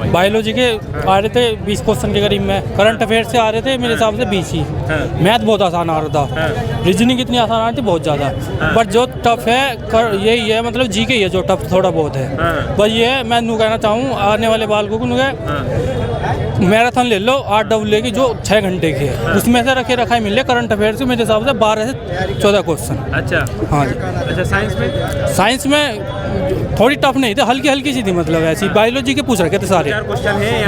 Biology के आ रहे थे 20 क्वेश्चन के करीब में, करंट अफेयर से आ रहे थे मेरे हिसाब से 20 ही। मैथ बहुत आसान आ रहा था, रीजनिंग इतनी आसान आ रही थी बहुत ज़्यादा। बट जो टफ है यही है, मतलब जी के ही है जो टफ थोड़ा बहुत है। बस ये है, मैं नू कहना चाहूँ आने वाले बालकों को, मैराथन ले लो 8 डब्ल्यू की जो 6 घंटे की है, उसमें से रखा ही मिले करंट अफेयर से मेरे हिसाब से 12 से 14 क्वेश्चन। अच्छा हाँ जी। अच्छा, साइंस में थोड़ी टफ नहीं थी, हल्की हल्की सी थी, मतलब ऐसी बायोलॉजी के पूछ रखे थे सारे,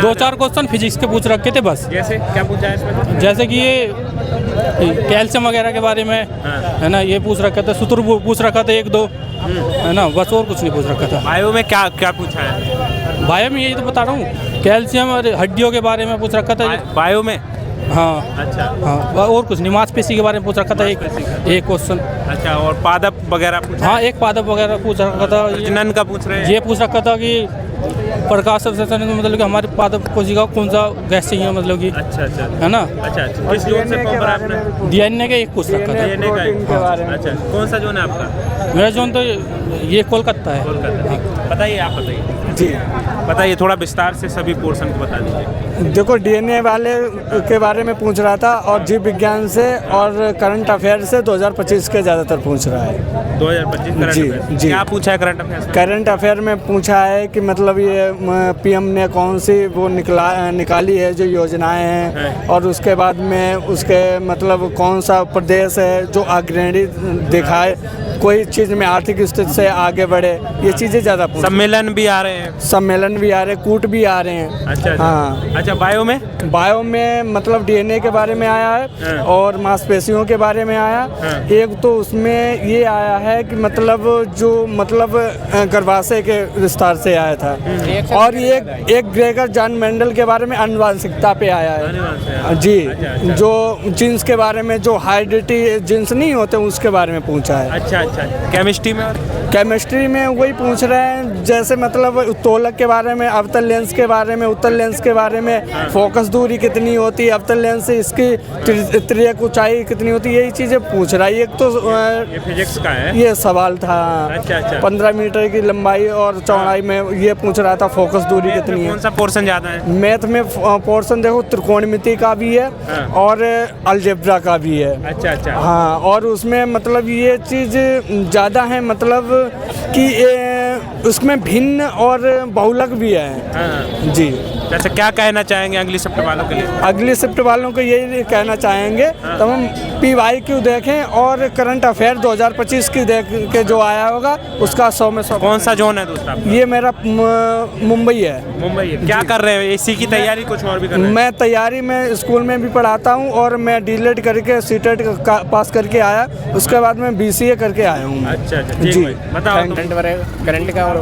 2-4 क्वेश्चन फिजिक्स के पूछ रखे थे बस। जैसे क्या पूछा है इसमें? जैसे कि ये कैल्शियम वगैरह के बारे में है ना, ये पूछ रखा था, सूत्र पूछ रखा था 1-2 है ना, बस और कुछ नहीं पूछ रखा था। बायो में क्या क्या पूछा है? बायो में यही तो बता रहा हूँ, कैल्शियम और हड्डियों के बारे में पूछ रखा था। बायो में? हाँ अच्छा हाँ, और कुछ नहीं, मांसपेशी के बारे में पूछ रखा था एक क्वेश्चन। अच्छा, और पादप वगैरह पूछा? हाँ, एक पादप वगैरह पूछ रखा था। प्रजनन का पूछ रहे हैं? ये पूछ रखा था कि प्रकाश संश्लेषण में मतलब कि हमारे पादप कोशिका कौन सा गैस चाहिए, मतलब कि अच्छा अच्छा है ना। अच्छा अच्छा, किस जोन से फॉर्म भरा आपने? डीएनए का एक पूछ रखा था। डीएनए का? अच्छा, कौन सा जोन है आपका? मेरा जोन तो ये कोलकाता है। कोलकाता। बताइए, आप बताइए जी, बताइए थोड़ा विस्तार से सभी पोर्शन को बता दीजिए। देखो डीएनए वाले के बारे में पूछ रहा था, और जीव विज्ञान से और करंट अफेयर से 2025 के ज़्यादातर पूछ रहा है। 2025 करंट जी, अफेयर जी। क्या पूछा है करंट अफेयर? करंट अफेयर में पूछा है कि मतलब ये पीएम ने कौन सी वो निकाली है जो योजनाएं हैं, और उसके बाद में उसके मतलब कौन सा प्रदेश है जो अग्रणी दिखाए, कोई चीज़ में आर्थिक स्थिति से आगे बढ़े, ये चीज़ें ज़्यादा पूछ। सम्मेलन भी आ रहे हैं? सम्मेलन भी आ रहे हैं, कूट भी आ रहे हैं। अच्छा हाँ। अच्छा, बायो में? बायो में मतलब डीएनए के बारे में आया है, और मांसपेशियों के बारे में आया। एक तो उसमें ये आया है कि मतलब जो मतलब गर्भाशय के विस्तार से आया था, और एक ग्रेगर जॉन मेंडल के बारे में आनुवांशिकता पे आया है जी। जो जीन्स के बारे में, जो हाइड्रिटी जीन्स नहीं होते उसके बारे में पूछा है। अच्छा अच्छा, केमिस्ट्री में? केमिस्ट्री में वही पूछ रहे हैं, जैसे मतलब उत्तोलक के बारे में, अवतल लेंस के बारे में, उत्तल लेंस के बारे में, फोकस दूरी कितनी होती है अवतल लेंस से, इसकी तिर्यक ऊंचाई कितनी होती है, यही चीज़ें पूछ रहा है। एक तो ये फिजिक्स का है, ये सवाल था। अच्छा अच्छा, 15 मीटर की लंबाई और चौड़ाई में ये पूछ रहा था, फोकस दूरी कितनी है। कौन सा पोर्शन ज़्यादा है मैथ में? पोर्शन देखो त्रिकोणमिति का भी है और अलजेब्रा का भी है। अच्छा अच्छा, हाँ, और उसमें मतलब ये चीज़ ज़्यादा है, मतलब कि उसमें भिन्न और बहुलक भी है जी। अच्छा, क्या कहना चाहेंगे अगली शिफ्ट वालों के लिए? अगली शिफ्ट वालों को यही कहना चाहेंगे तो हम PYQ देखें, और करंट अफेयर 2025 की देख के जो आया होगा उसका 100 में 100। कौन सा जोन है दूसरा? ये मेरा मुंबई है। मुंबई है। क्या कर रहे हो? इसी की तैयारी कुछ और भी कर रहे हैं? मैं तैयारी में स्कूल में भी पढ़ाता हूँ, और मैं डीलेट करके सीटेट पास करके आया, उसके बाद मैं BCA करके आया हूँ। अच्छा अच्छा जी, बताओ। करंट का और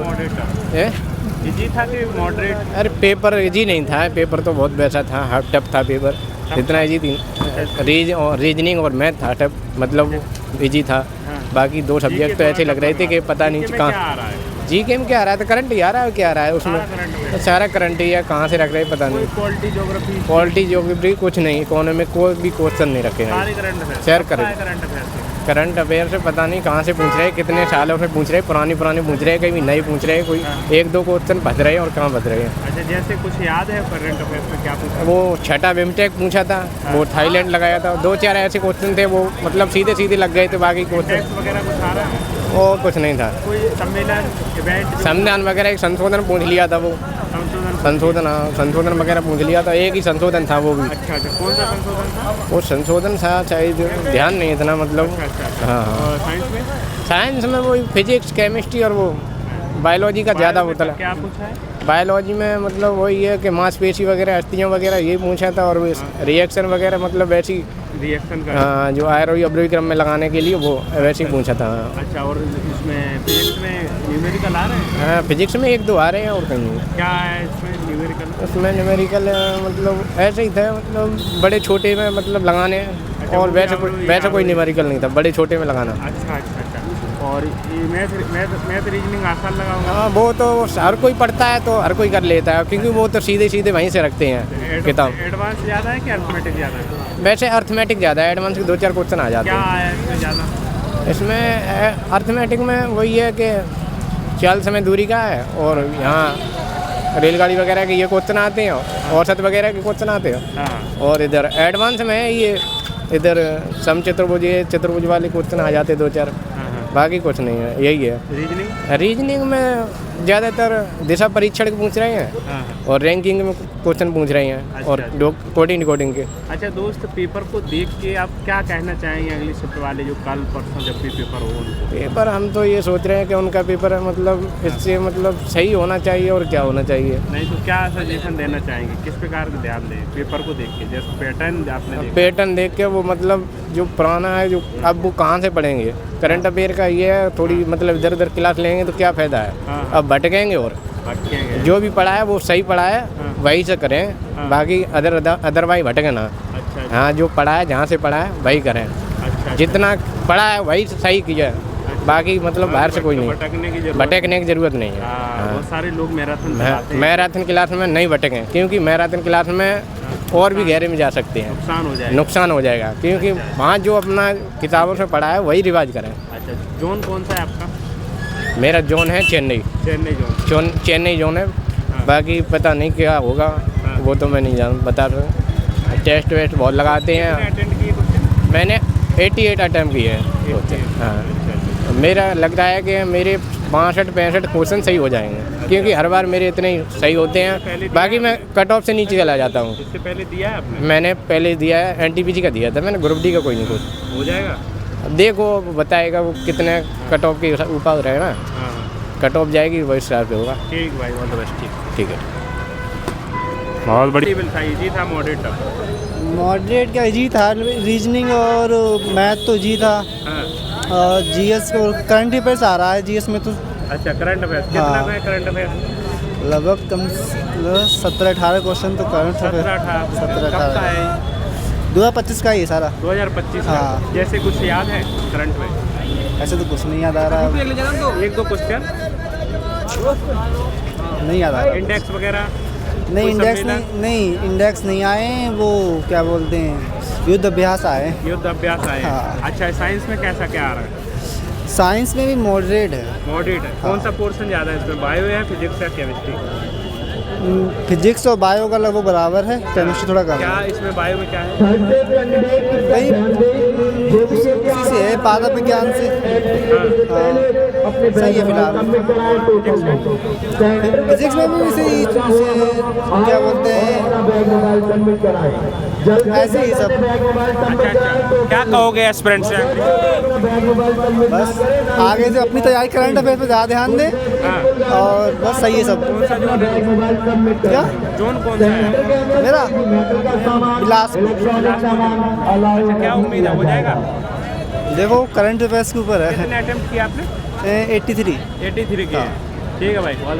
इजी था कि मॉडरेट? अरे पेपर इजी नहीं था, पेपर तो बहुत वैसा था, हार्ड टफ था पेपर, इतना इजी थी। रीजनिंग और मैथ था टफ, मतलब इजी था। बाकी 2 सब्जेक्ट तो ऐसे लग रहे थे कि पता नहीं कहाँ। GK में क्या आ रहा है? तो करंट ही आ रहा है, क्या आ रहा है उसमें? तो सारा करंट ही है, कहाँ से रख रहे हैं पता नहीं। पॉलिटी ज्योग्राफी कुछ नहीं, इकोनॉमिक कोई भी क्वेश्चन नहीं रखे हैं। शेयर करें करंट अफेयर से पता नहीं कहाँ से पूछ रहे हैं, कितने सालों से पूछ रहे हैं, पुरानी पूछ रहे हैं, कहीं नए पूछ रहे हैं, कोई 1-2 क्वेश्चन बच रहे हैं और कहाँ बच रहे हैं। अच्छा, जैसे कुछ याद है करंट अफेयर में क्या पूछा? वो 6ठा बिमटेक पूछा था, वो थाईलैंड लगाया था। 2-4 ऐसे क्वेश्चन थे वो मतलब सीधे सीधे लग गए थे, बाकी क्वेश्चन वगैरह कुछ आ रहा है? वो कुछ नहीं था। कोई सम्मेलन इवेंट? संविधान वगैरह एक संशोधन पूछ लिया था, वो संशोधन वगैरह पूछ लिया था, एक ही संशोधन था वो भी। अच्छा अच्छा, कौन सा संशोधन था? वो संशोधन था शायद, ध्यान नहीं इतना मतलब। हाँ और साइंस में? साइंस में वो फिजिक्स, केमिस्ट्री और वो बायोलॉजी का ज़्यादा होता है। क्या पूछा है बायोलॉजी में? मतलब वही है कि मांसपेशी वगैरह, अस्थियाँ वगैरह, ये पूछा था, और वो रिएक्शन वगैरह, मतलब वैसी रिएक्शन का। हाँ, जो आयरोबिक क्रम में लगाने के लिए वो वैसे ही पूछा था। अच्छा, और इसमें फिजिक्स में न्यूमेरिकल आ रहे हैं? हाँ, फिजिक्स में 1-2 आ रहे हैं और कहीं। क्या है इसमें न्यूमेरिकल? उसमें न्यूमेरिकल मतलब ऐसे ही था, मतलब बड़े छोटे में मतलब लगाने, और वैसे कोई न्यूमेरिकल नहीं था, बड़े छोटे में लगाना। अच्छा अच्छा अच्छा, और ये मैथ रीजनिंग आसान लगा होगा? हाँ, वो तो हर कोई पढ़ता है तो हर कोई कर लेता है, क्योंकि वो तो सीधे सीधे वहीं से रखते हैं किताब। एडवांस ज़्यादा है कि अर्थमेटिक ज़्यादा है? वैसे अर्थमेटिक ज़्यादा है, एडवांस के 2-4 क्वेश्चन आ जाते हैं। क्या है इसमें ज़्यादा? इसमें अर्थमेटिक में वही है कि चाल समय दूरी का है, और यहाँ रेलगाड़ी वगैरह के ये क्वेश्चन आते हैं, औसत वगैरह के क्वेश्चन आते हैं। हाँ और इधर एडवांस में ये इधर सम चतुर्भुज वाले क्वेश्चन आ जाते 2-4, बाकी कुछ नहीं है, यही है। रीजनिंग में ज़्यादातर दिशा परीक्षण के पूछ रहे हैं और रैंकिंग में क्वेश्चन पूछ रहे हैं। अच्छा, और कोडिंग के। अच्छा दोस्त, पेपर को देख के आप क्या कहना चाहेंगे अगली शिफ्ट वाले जो कल परसों जब भी पेपर हो उनको? पेपर हम तो ये सोच रहे हैं कि उनका पेपर मतलब इससे मतलब सही होना चाहिए और क्या होना चाहिए। नहीं तो क्या सजेशन देना चाहेंगे, किस प्रकार का ध्यान दें पेपर को देख के? जैसे पैटर्न आपने देखा, पैटर्न देख के वो मतलब जो पुराना है जो अब वो कहाँ से पढ़ेंगे। करंट अफेयर का ये है थोड़ी मतलब इधर उधर क्लास लेंगे तो क्या फ़ायदा है, अब भटकेंगे और भटकेंगे। जो भी पढ़ा है वो सही पढ़ा है वही से करें, बाकी अदरवाइज भटके ना। अच्छा हाँ, जो पढ़ा है जहाँ से पढ़ा है वही करें, अच्छा जितना पढ़ा है वही सही किया, बाकी मतलब बाहर से कोई नहीं भटकने की ज़रूरत नहीं है। बहुत सारे लोग मैराथन क्लास में नहीं भटकें, क्योंकि मैराथन क्लास में और भी गहरे में जा सकते हैं, नुकसान हो जाएगा, क्योंकि वहाँ जो अपना किताबों से पढ़ा है वही रिवाज करें। अच्छा, जोन कौन सा है आपका? मेरा जोन है चेन्नई जोन है, बाकी पता नहीं क्या होगा, वो तो मैं नहीं बता रहा। टेस्ट वेस्ट बहुत लगाते हैं। मैंने 88 अटैम्प्ट किए हैं। हाँ, मेरा लग रहा है कि मेरे 65-65 क्वेश्चन सही हो जाएंगे, क्योंकि हर बार मेरे इतने सही होते हैं, बाकी मैं कट ऑफ से नीचे चला जाता हूँ। इससे पहले दिया है आपने? मैंने पहले दिया है, NTPC का दिया था मैंने, ग्रुप डी का कोई नहीं कुछ हो जाएगा। अब देखो बताएगा वो कितने कट ऑफ के ऊपर रहेगा ना, कट ऑफ जाएगी वही हिसाब से होगा। ठीक भाई, ऑल द बेस्ट। ठीक है। बहुत बढ़िया था, इजी था, मॉडरेट था? मॉडरेट का इजी था, रीजनिंग और मैथ तो इजी था। और जीएस को करंट अफेयर्स आ रहा है जीएस में तो। अच्छा, करंट अफेयर्स कितना है? करंट अफेयर्स लगभग कम 17-18 क्वेश्चन तो करंट अफेयर्स 17-18 है। 2025 का ही है सारा। 2025 का। हाँ। जैसे कुछ याद है करंट में? ऐसे तो कुछ नहीं याद आ रहा, 1-2 क्वेश्चन नहीं याद आ रहा। इंडेक्स वगैरह? नहीं, इंडेक्स नहीं आए, वो क्या बोलते हैं युद्ध अभ्यास आए। युद्ध अभ्यास आए। हाँ। अच्छा, साइंस में कैसा क्या आ रहा है? साइंस में भी मॉडरेट है। मॉडरेट है। कौन सा पोर्शन ज़्यादा है इसमें, बायो या फिजिक्स या केमिस्ट्री? फिजिक्स और बायो का लगभग बराबर है, केमिस्ट्री थोड़ा कम क्या है। इसमें बायो में क्या है? भाई उसी से है, पादप विज्ञान से। हाँ, सही है फिलहाल। फिजिक्स में भी इसे क्या बोलते हैं, ऐसे ही सब। अच्छा, क्या कहोगे एस्पिरेंट से? बस आगे से अपनी तैयारी करंट अफेयर पे ज़्यादा ध्यान दें और बस सही है सब। क्या जोन कौन सा है मेरा? बिलासपुर। अच्छा, क्या उम्मीद है, हो जाएगा? देखो करंट अफेयर्स के ऊपर है। कितने अटेम्प्ट किए आपने? 83 किए। ठीक है भाई, बहुत